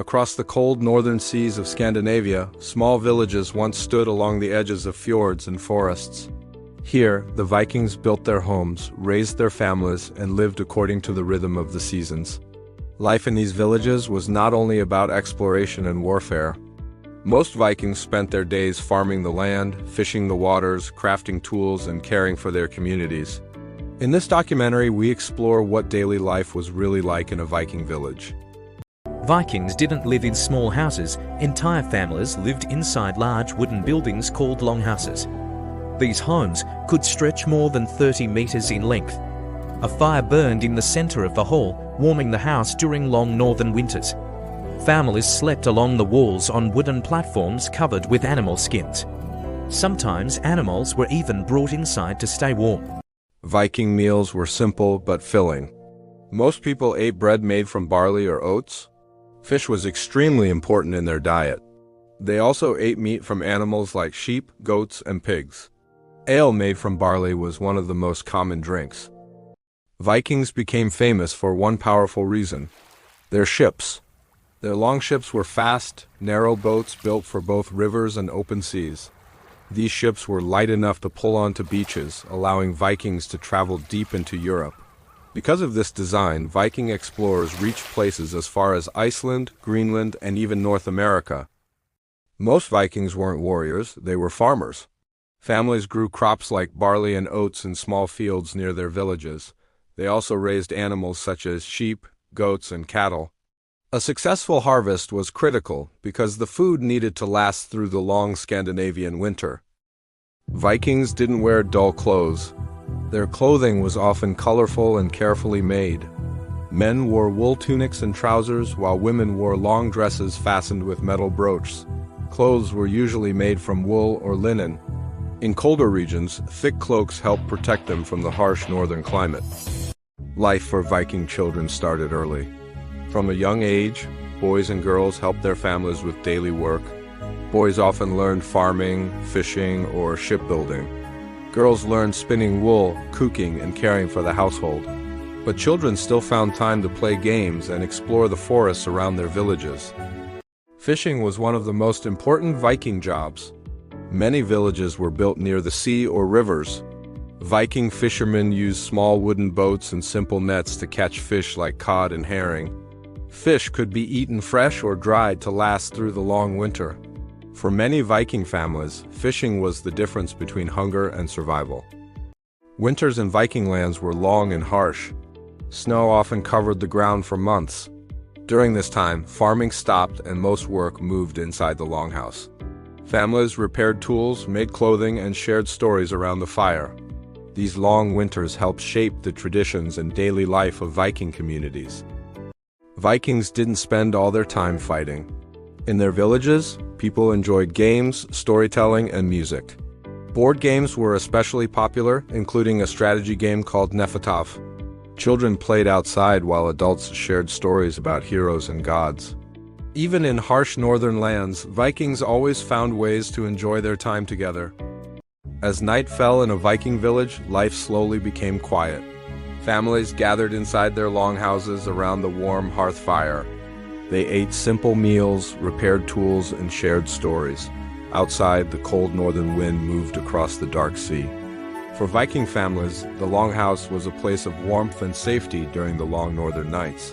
Across the cold northern seas of Scandinavia, small villages once stood along the edges of fjords and forests. Here, the Vikings built their homes, raised their families, and lived according to the rhythm of the seasons. Life in these villages was not only about exploration and warfare. Most Vikings spent their days farming the land, fishing the waters, crafting tools, and caring for their communities. In this documentary, we explore what daily life was really like in a Viking village. Vikings didn't live in small houses. Entire families lived inside large wooden buildings called longhouses. These homes could stretch more than 30 meters in length. A fire burned in the center of the hall, warming the house during long northern winters. Families slept along the walls on wooden platforms covered with animal skins. Sometimes animals were even brought inside to stay warm. Viking meals were simple but filling. Most people ate bread made from barley or oats. Fish was extremely important in their diet. They also ate meat from animals like sheep, goats, and pigs. Ale made from barley was one of the most common drinks. Vikings became famous for one powerful reason: their ships. Their longships were fast, narrow boats built for both rivers and open seas. These ships were light enough to pull onto beaches, allowing Vikings to travel deep into Europe. Because of this design, Viking explorers reached places as far as Iceland, Greenland, and even North America. Most Vikings weren't warriors, they were farmers. Families grew crops like barley and oats in small fields near their villages. They also raised animals such as sheep, goats, and cattle. A successful harvest was critical because the food needed to last through the long Scandinavian winter. Vikings didn't wear dull clothes. Their clothing was often colorful and carefully made. Men wore wool tunics and trousers, while women wore long dresses fastened with metal brooches. Clothes were usually made from wool or linen. In colder regions, thick cloaks helped protect them from the harsh northern climate. Life for Viking children started early. From a young age, boys and girls helped their families with daily work. Boys often learned farming, fishing, or shipbuilding. Girls learned spinning wool, cooking, and caring for the household. But children still found time to play games and explore the forests around their villages. Fishing was one of the most important Viking jobs. Many villages were built near the sea or rivers. Viking fishermen used small wooden boats and simple nets to catch fish like cod and herring. Fish could be eaten fresh or dried to last through the long winter. For many Viking families, fishing was the difference between hunger and survival. Winters in Viking lands were long and harsh. Snow often covered the ground for months. During this time, farming stopped and most work moved inside the longhouse. Families repaired tools, made clothing, and shared stories around the fire. These long winters helped shape the traditions and daily life of Viking communities. Vikings didn't spend all their time fighting. In their villages, people enjoyed games, storytelling, and music. Board games were especially popular, including a strategy game called Nefatov. Children played outside while adults shared stories about heroes and gods. Even in harsh northern lands, Vikings always found ways to enjoy their time together. As night fell in a Viking village, life slowly became quiet. Families gathered inside their longhouses around the warm hearth fire. They ate simple meals, repaired tools, and shared stories. Outside, the cold northern wind moved across the dark sea. For Viking families, the longhouse was a place of warmth and safety during the long northern nights.